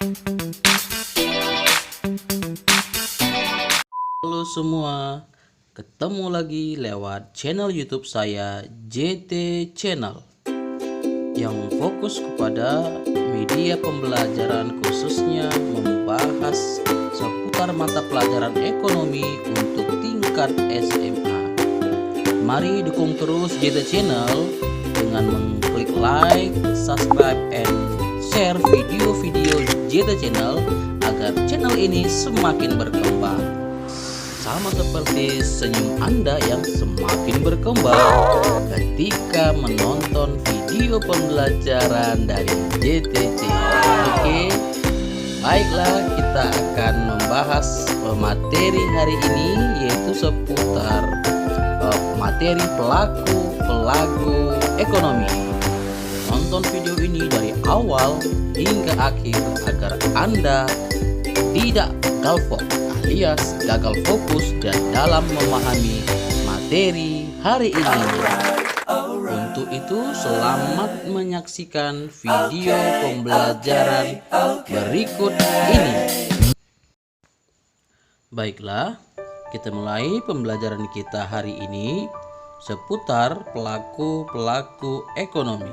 Halo semua, ketemu lagi lewat channel YouTube saya JT Channel yang fokus kepada media pembelajaran, khususnya membahas seputar mata pelajaran ekonomi untuk tingkat SMA. Mari dukung terus JT Channel dengan mengklik like, subscribe, and share video-video JT Channel agar channel ini semakin berkembang. Sama seperti senyum Anda yang semakin berkembang ketika menonton video pembelajaran dari JTC. Oke, baiklah, kita akan membahas materi hari ini, yaitu seputar materi pelaku ekonomi. Nonton video ini dari awal hingga akhir agar Anda tidak gagal fokus dan dalam memahami materi hari ini. Untuk itu, selamat menyaksikan video pembelajaran berikut ini. Baiklah, kita mulai pembelajaran kita hari ini seputar pelaku ekonomi.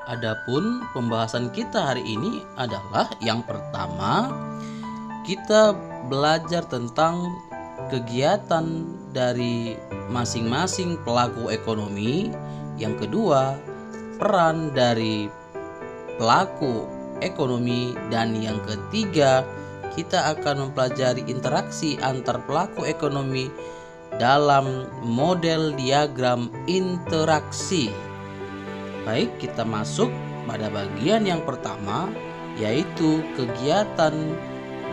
Adapun pembahasan kita hari ini adalah yang pertama, kita belajar tentang kegiatan dari masing-masing pelaku ekonomi. Yang kedua, peran dari pelaku ekonomi. Dan yang ketiga, kita akan mempelajari interaksi antar pelaku ekonomi dalam model diagram interaksi. Baik, kita masuk pada bagian yang pertama, yaitu kegiatan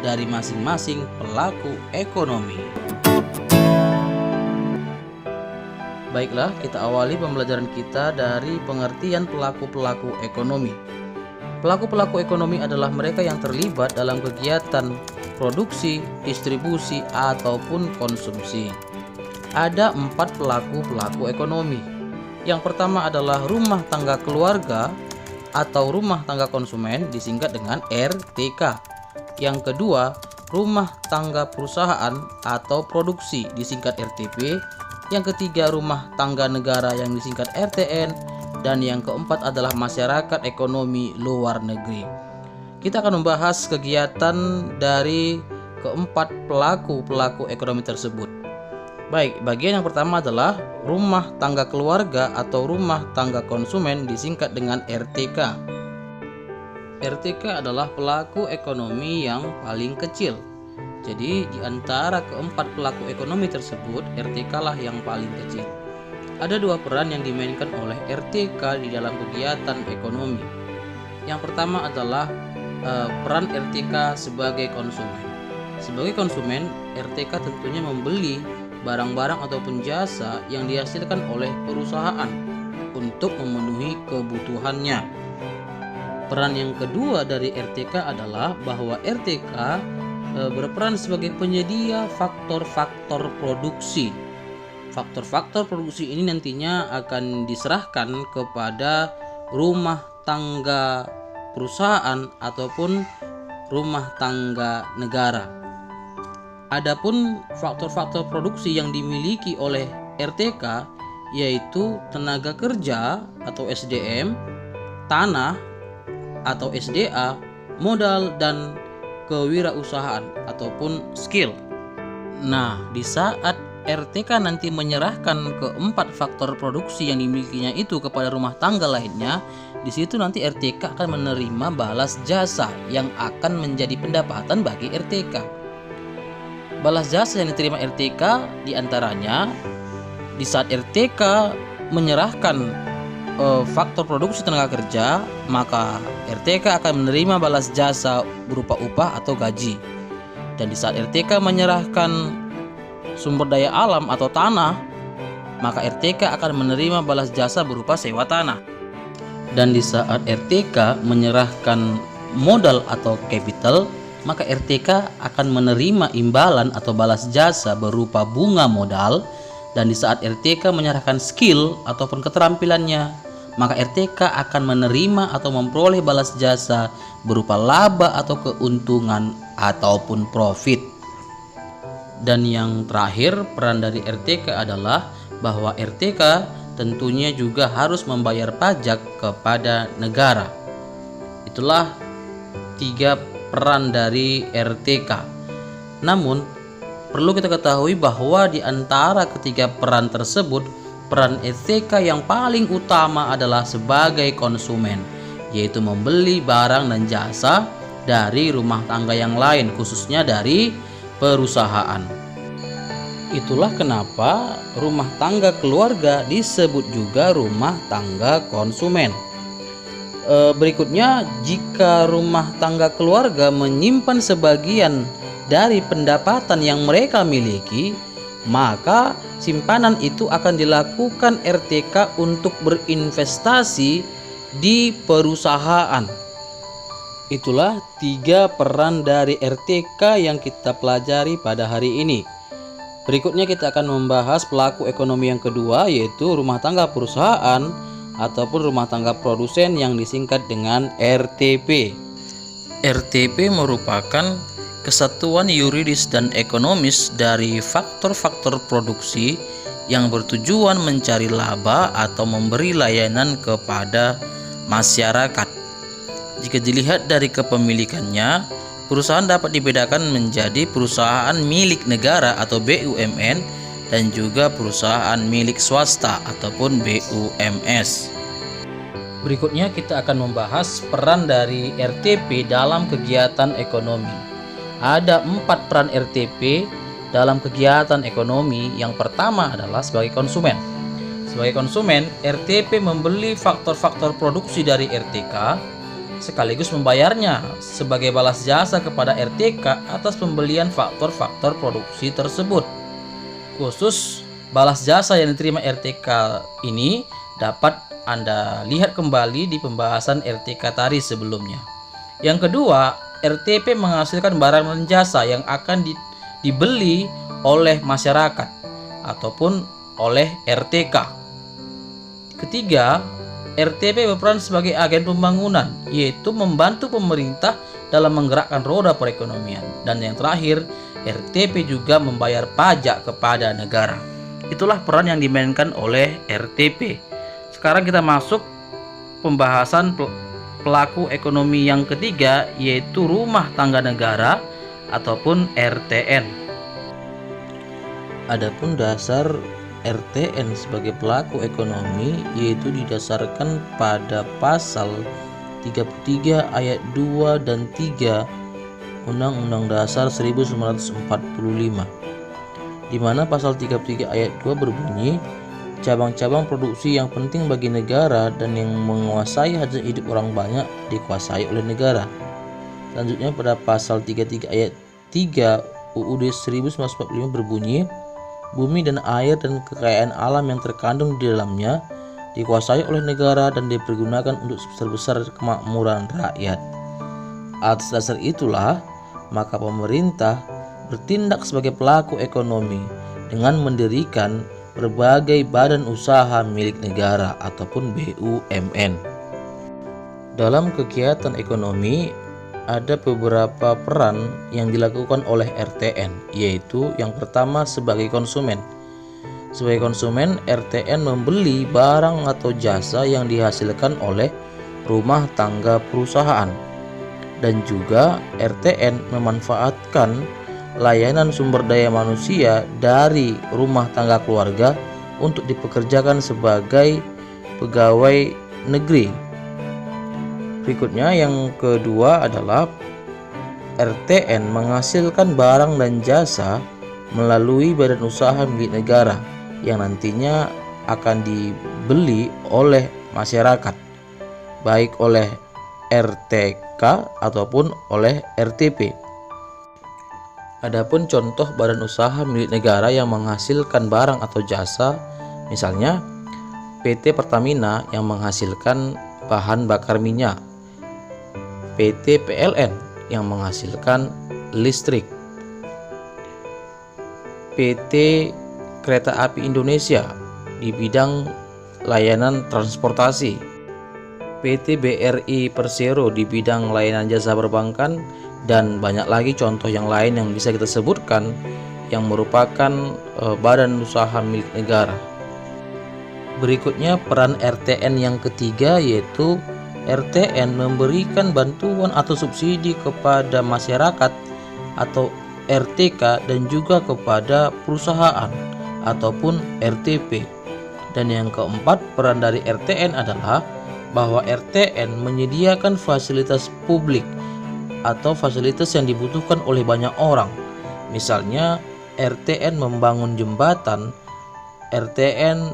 dari masing-masing pelaku ekonomi. Baiklah, kita awali pembelajaran kita dari pengertian pelaku ekonomi. Pelaku ekonomi adalah mereka yang terlibat dalam kegiatan produksi, distribusi, ataupun konsumsi. Ada 4 pelaku ekonomi. Yang pertama adalah rumah tangga keluarga atau rumah tangga konsumen, disingkat dengan RTK. Yang kedua, rumah tangga perusahaan atau produksi, disingkat RTP. Yang ketiga, rumah tangga negara yang disingkat RTN. Dan yang keempat adalah masyarakat ekonomi luar negeri. Kita akan membahas kegiatan dari keempat pelaku ekonomi tersebut. Baik, bagian yang pertama adalah rumah tangga keluarga atau rumah tangga konsumen, disingkat dengan RTK. RTK adalah pelaku ekonomi yang paling kecil. Jadi di antara keempat pelaku ekonomi tersebut, RTK lah yang paling kecil. Ada 2 peran yang dimainkan oleh RTK di dalam kegiatan ekonomi. Yang pertama adalah peran RTK sebagai konsumen. Sebagai konsumen, RTK tentunya membeli barang-barang ataupun jasa yang dihasilkan oleh perusahaan untuk memenuhi kebutuhannya. Peran yang kedua dari RTK adalah bahwa RTK berperan sebagai penyedia faktor-faktor produksi. Faktor-faktor produksi ini nantinya akan diserahkan kepada rumah tangga perusahaan ataupun rumah tangga negara. Adapun faktor-faktor produksi yang dimiliki oleh RTK yaitu tenaga kerja atau SDM, tanah atau SDA, modal, dan kewirausahaan ataupun skill. Nah, di saat RTK nanti menyerahkan keempat faktor produksi yang dimilikinya itu kepada rumah tangga lainnya, di situ nanti RTK akan menerima balas jasa yang akan menjadi pendapatan bagi RTK. Balas jasa yang diterima RTK diantaranya di saat RTK menyerahkan faktor produksi tenaga kerja, maka RTK akan menerima balas jasa berupa upah atau gaji. Dan di saat RTK menyerahkan sumber daya alam atau tanah, maka RTK akan menerima balas jasa berupa sewa tanah. Dan di saat RTK menyerahkan modal atau capital, maka RTK akan menerima imbalan atau balas jasa berupa bunga modal. Dan di saat RTK menyerahkan skill ataupun keterampilannya, maka RTK akan menerima atau memperoleh balas jasa berupa laba atau keuntungan ataupun profit. Dan yang terakhir, peran dari RTK adalah bahwa RTK tentunya juga harus membayar pajak kepada negara. Itulah 3 peran dari RTK. Namun, perlu kita ketahui bahwa di antara ketiga peran tersebut, peran RTK yang paling utama adalah sebagai konsumen, yaitu membeli barang dan jasa dari rumah tangga yang lain, khususnya dari perusahaan. Itulah kenapa rumah tangga keluarga disebut juga rumah tangga konsumen. Berikutnya, jika rumah tangga keluarga menyimpan sebagian dari pendapatan yang mereka miliki, maka simpanan itu akan dilakukan RTK untuk berinvestasi di perusahaan. Itulah 3 peran dari RTK yang kita pelajari pada hari ini. Berikutnya kita akan membahas pelaku ekonomi yang kedua, yaitu rumah tangga perusahaan ataupun rumah tangga produsen yang disingkat dengan RTP. RTP merupakan kesatuan yuridis dan ekonomis dari faktor-faktor produksi yang bertujuan mencari laba atau memberi layanan kepada masyarakat. Jika dilihat dari kepemilikannya, perusahaan dapat dibedakan menjadi perusahaan milik negara atau BUMN dan juga perusahaan milik swasta ataupun BUMS. Berikutnya kita akan membahas peran dari RTP dalam kegiatan ekonomi. Ada 4 peran RTP dalam kegiatan ekonomi. Yang pertama adalah sebagai konsumen. Sebagai konsumen, RTP membeli faktor-faktor produksi dari RTK sekaligus membayarnya sebagai balas jasa kepada RTK atas pembelian faktor-faktor produksi tersebut. Khusus balas jasa yang diterima RTK ini dapat Anda lihat kembali di pembahasan RTK tadi sebelumnya. Yang kedua, RTP menghasilkan barang dan jasa yang akan dibeli oleh masyarakat ataupun oleh RTK. Ketiga, RTP berperan sebagai agen pembangunan, yaitu membantu pemerintah dalam menggerakkan roda perekonomian. Dan yang terakhir, RTP juga membayar pajak kepada negara. Itulah peran yang dimainkan oleh RTP. Sekarang kita masuk pembahasan pelaku ekonomi yang ketiga, yaitu rumah tangga negara ataupun RTN. Adapun dasar RTN sebagai pelaku ekonomi yaitu didasarkan pada pasal 33 ayat 2 dan 3 Undang-Undang Dasar 1945, di mana pasal 33 ayat 2 berbunyi, cabang-cabang produksi yang penting bagi negara dan yang menguasai hajat hidup orang banyak dikuasai oleh negara. Selanjutnya pada pasal 33 ayat 3 UUD 1945 berbunyi, bumi dan air dan kekayaan alam yang terkandung di dalamnya dikuasai oleh negara dan dipergunakan untuk sebesar-besar kemakmuran rakyat. Atas dasar itulah, maka pemerintah bertindak sebagai pelaku ekonomi dengan mendirikan berbagai badan usaha milik negara ataupun BUMN. Dalam kegiatan ekonomi, ada beberapa peran yang dilakukan oleh RTN, yaitu yang pertama sebagai konsumen. Sebagai konsumen, RTN membeli barang atau jasa yang dihasilkan oleh rumah tangga perusahaan. Dan juga RTN memanfaatkan layanan sumber daya manusia dari rumah tangga keluarga untuk dipekerjakan sebagai pegawai negeri. Berikutnya yang kedua adalah RTN menghasilkan barang dan jasa melalui badan usaha milik negara yang nantinya akan dibeli oleh masyarakat, baik oleh RTK ataupun oleh RTP. Adapun contoh badan usaha milik negara yang menghasilkan barang atau jasa, misalnya PT Pertamina yang menghasilkan bahan bakar minyak, PT PLN yang menghasilkan listrik, PT Kereta Api Indonesia di bidang layanan transportasi, PT BRI Persero di bidang layanan jasa perbankan, dan banyak lagi contoh yang lain yang bisa kita sebutkan yang merupakan badan usaha milik negara. Berikutnya peran RTN yang ketiga, yaitu RTN memberikan bantuan atau subsidi kepada masyarakat atau RTK dan juga kepada perusahaan ataupun RTP. Dan yang keempat, peran dari RTN adalah bahwa RTN menyediakan fasilitas publik atau fasilitas yang dibutuhkan oleh banyak orang. Misalnya RTN membangun jembatan, RTN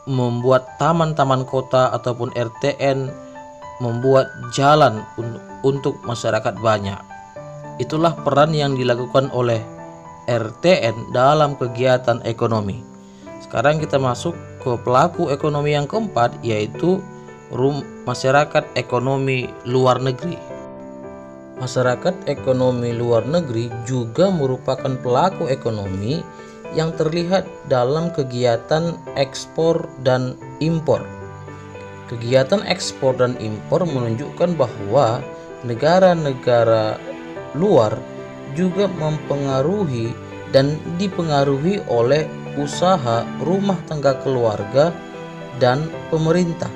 membuat taman-taman kota, ataupun RTN membuat jalan untuk masyarakat banyak. Itulah peran yang dilakukan oleh RTN dalam kegiatan ekonomi. Sekarang kita masuk ke pelaku ekonomi yang keempat, yaitu masyarakat ekonomi luar negeri. Masyarakat ekonomi luar negeri juga merupakan pelaku ekonomi yang terlihat dalam kegiatan ekspor dan impor. Kegiatan ekspor dan impor menunjukkan bahwa negara-negara luar juga mempengaruhi dan dipengaruhi oleh usaha rumah tangga keluarga dan pemerintah.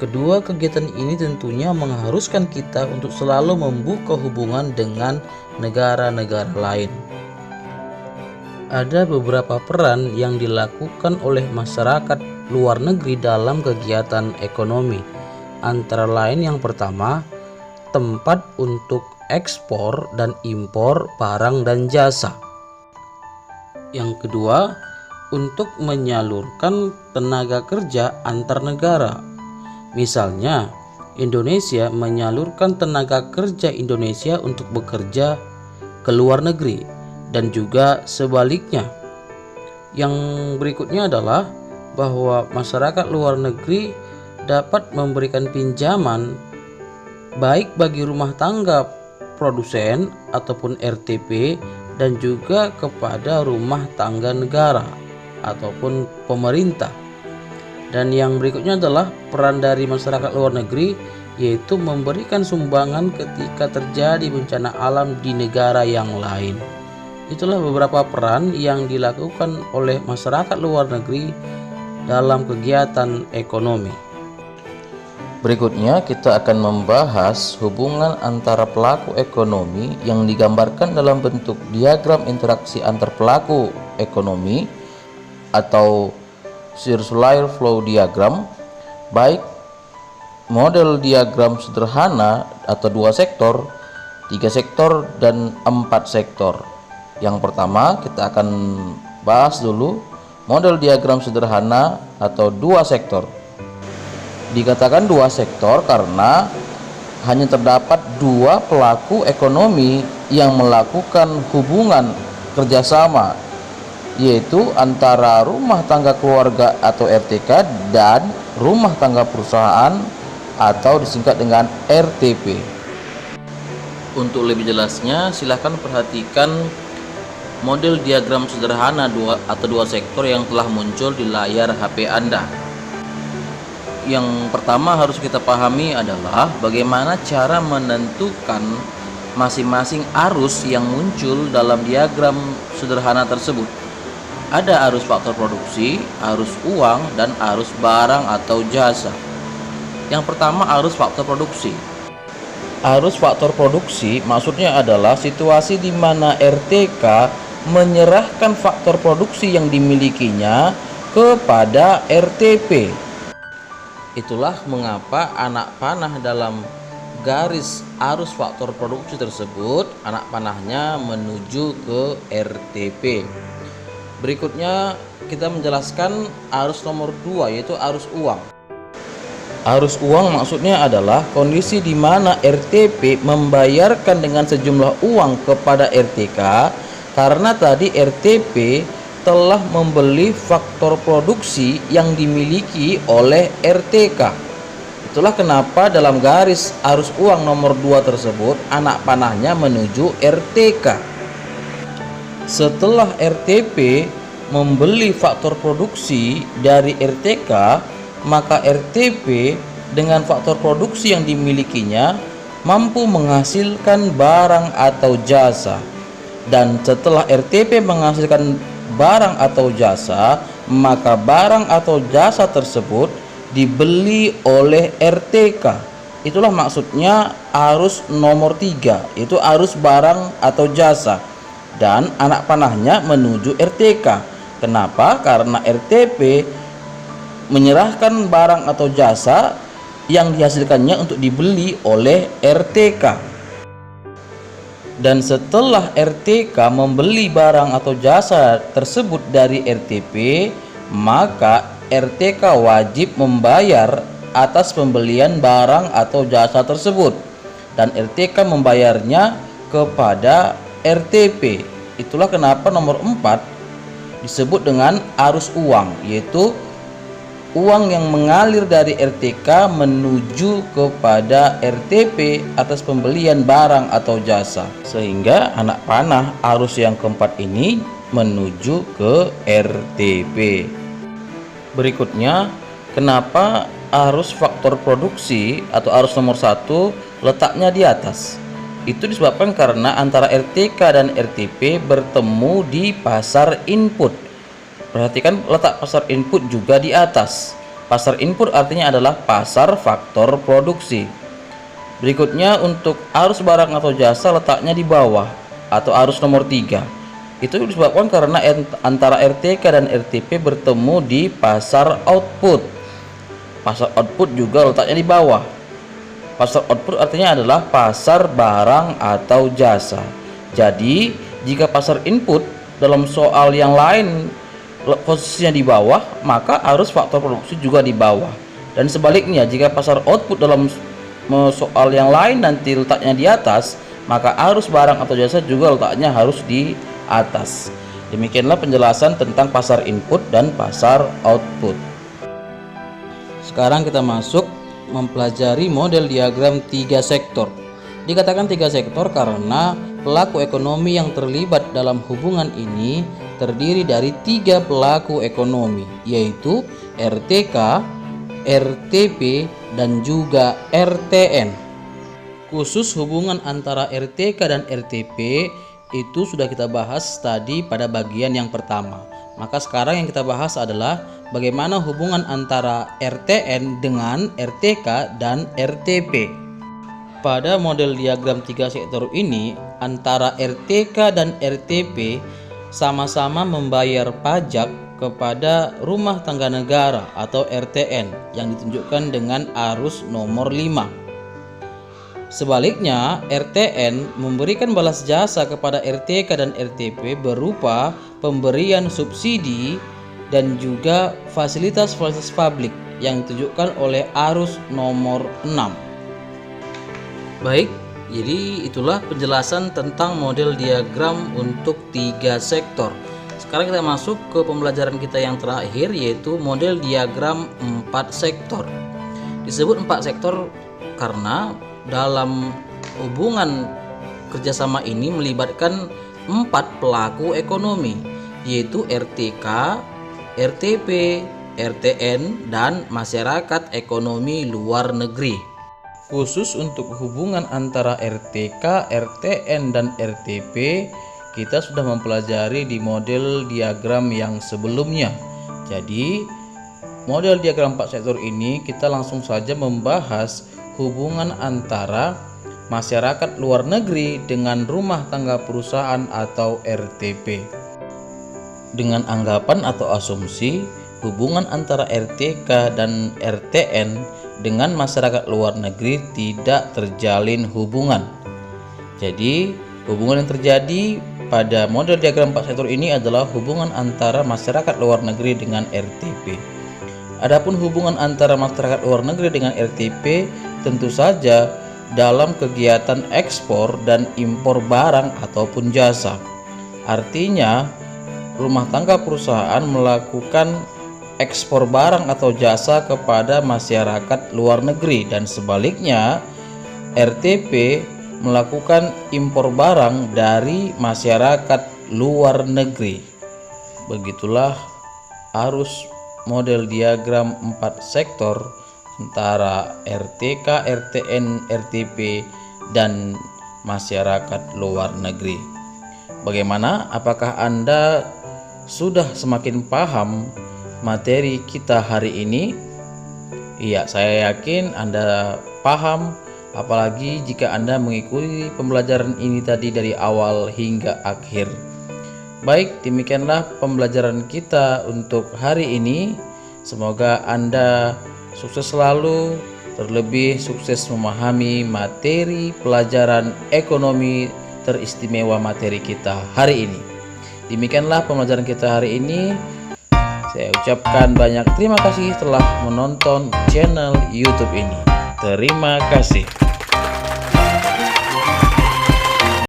Kedua kegiatan ini tentunya mengharuskan kita untuk selalu membuka hubungan dengan negara-negara lain. Ada beberapa peran yang dilakukan oleh masyarakat luar negeri dalam kegiatan ekonomi. Antara lain, yang pertama, tempat untuk ekspor dan impor barang dan jasa. Yang kedua, untuk menyalurkan tenaga kerja antar negara. Misalnya, Indonesia menyalurkan tenaga kerja Indonesia untuk bekerja ke luar negeri, dan juga sebaliknya. Yang berikutnya adalah bahwa masyarakat luar negeri dapat memberikan pinjaman baik bagi rumah tangga produsen ataupun RTP, dan juga kepada rumah tangga negara ataupun pemerintah. Dan yang berikutnya adalah peran dari masyarakat luar negeri, yaitu memberikan sumbangan ketika terjadi bencana alam di negara yang lain. Itulah beberapa peran yang dilakukan oleh masyarakat luar negeri dalam kegiatan ekonomi. Berikutnya kita akan membahas hubungan antara pelaku ekonomi yang digambarkan dalam bentuk diagram interaksi antar pelaku ekonomi atau circular flow diagram, baik model diagram sederhana atau 2 sektor, 3 sektor, dan 4 sektor. Yang pertama kita akan bahas dulu model diagram sederhana atau 2 sektor. Dikatakan 2 sektor karena hanya terdapat 2 pelaku ekonomi yang melakukan hubungan kerjasama, yaitu antara rumah tangga keluarga atau RTK dan rumah tangga perusahaan atau disingkat dengan RTP. Untuk lebih jelasnya, silahkan perhatikan model diagram sederhana 2 sektor yang telah muncul di layar HP Anda. Yang pertama harus kita pahami adalah bagaimana cara menentukan masing-masing arus yang muncul dalam diagram sederhana tersebut. Ada arus faktor produksi, arus uang, dan arus barang atau jasa. Yang pertama, arus faktor produksi. Arus faktor produksi maksudnya adalah situasi di mana RTK menyerahkan faktor produksi yang dimilikinya kepada RTP. Itulah mengapa anak panah dalam garis arus faktor produksi tersebut, anak panahnya menuju ke RTP. Berikutnya kita menjelaskan arus nomor 2, yaitu arus uang. Arus uang maksudnya adalah kondisi di mana RTP membayarkan dengan sejumlah uang kepada RTK karena tadi RTP telah membeli faktor produksi yang dimiliki oleh RTK. Itulah kenapa dalam garis arus uang nomor 2 tersebut anak panahnya menuju RTK. Setelah RTP membeli faktor produksi dari RTK, maka RTP dengan faktor produksi yang dimilikinya mampu menghasilkan barang atau jasa. Dan setelah RTP menghasilkan barang atau jasa, maka barang atau jasa tersebut dibeli oleh RTK. Itulah maksudnya arus nomor 3, itu arus barang atau jasa, dan anak panahnya menuju RTK. Kenapa? Karena RTP menyerahkan barang atau jasa yang dihasilkannya untuk dibeli oleh RTK. Dan setelah RTK membeli barang atau jasa tersebut dari RTP, maka RTK wajib membayar atas pembelian barang atau jasa tersebut, dan RTK membayarnya kepada RTP. Itulah kenapa nomor 4 disebut dengan arus uang, yaitu uang yang mengalir dari RTK menuju kepada RTP atas pembelian barang atau jasa, sehingga anak panah arus yang keempat ini menuju ke RTP. Berikutnya, kenapa arus faktor produksi atau arus nomor 1 letaknya di atas? Itu disebabkan karena antara RTK dan RTP bertemu di pasar input. Perhatikan letak pasar input juga di atas. Pasar input artinya adalah pasar faktor produksi. Berikutnya, untuk arus barang atau jasa letaknya di bawah atau arus nomor 3. Itu disebabkan karena antara RTK dan RTP bertemu di pasar output. Pasar output juga letaknya di bawah. Pasar output artinya adalah pasar barang atau jasa. Jadi, jika pasar input dalam soal yang lain posisinya di bawah, maka arus faktor produksi juga di bawah. Dan sebaliknya, jika pasar output dalam soal yang lain nanti letaknya di atas, maka arus barang atau jasa juga letaknya harus di atas. Demikianlah penjelasan tentang pasar input dan pasar output. Sekarang kita masuk mempelajari model diagram 3 sektor. Dikatakan 3 sektor karena pelaku ekonomi yang terlibat dalam hubungan ini terdiri dari 3 pelaku ekonomi, yaitu RTK, RTP, dan juga RTN. Khusus hubungan antara RTK dan RTP itu sudah kita bahas tadi pada bagian yang pertama. Maka sekarang yang kita bahas adalah bagaimana hubungan antara RTN dengan RTK dan RTP. Pada model diagram 3 sektor ini, antara RTK dan RTP sama-sama membayar pajak kepada rumah tangga negara atau RTN yang ditunjukkan dengan arus nomor 5. Sebaliknya, RTN memberikan balas jasa kepada RTK dan RTP berupa pemberian subsidi dan juga fasilitas-fasilitas publik yang ditunjukkan oleh arus nomor 6. Baik, jadi itulah penjelasan tentang model diagram untuk 3 sektor. Sekarang kita masuk ke pembelajaran kita yang terakhir, yaitu model diagram 4 sektor. Disebut 4 sektor karena dalam hubungan kerjasama ini melibatkan 4 pelaku ekonomi, yaitu RTK, RTP, RTN, dan masyarakat ekonomi luar negeri. Khusus untuk hubungan antara RTK, RTN, dan RTP, kita sudah mempelajari di model diagram yang sebelumnya. Jadi, model diagram 4 sektor ini kita langsung saja membahas hubungan antara masyarakat luar negeri dengan rumah tangga perusahaan atau RTP. Dengan anggapan atau asumsi hubungan antara RTK dan RTN dengan masyarakat luar negeri tidak terjalin hubungan. Jadi, hubungan yang terjadi pada model diagram 4 sektor ini adalah hubungan antara masyarakat luar negeri dengan RTP. Adapun hubungan antara masyarakat luar negeri dengan RTP tentu saja dalam kegiatan ekspor dan impor barang ataupun jasa. Artinya, rumah tangga perusahaan melakukan ekspor barang atau jasa kepada masyarakat luar negeri, dan sebaliknya RTP melakukan impor barang dari masyarakat luar negeri. Begitulah arus model diagram 4 sektor antara RTK, RTN, RTP, dan masyarakat luar negeri. Bagaimana? Apakah Anda sudah semakin paham materi kita hari ini? Iya, saya yakin Anda paham, apalagi jika Anda mengikuti pembelajaran ini tadi dari awal hingga akhir. Baik, demikianlah pembelajaran kita untuk hari ini. Semoga Anda sukses selalu, terlebih sukses memahami materi pelajaran ekonomi teristimewa materi kita hari ini. Demikianlah pembelajaran kita hari ini. Saya ucapkan banyak terima kasih telah menonton channel YouTube ini. Terima kasih.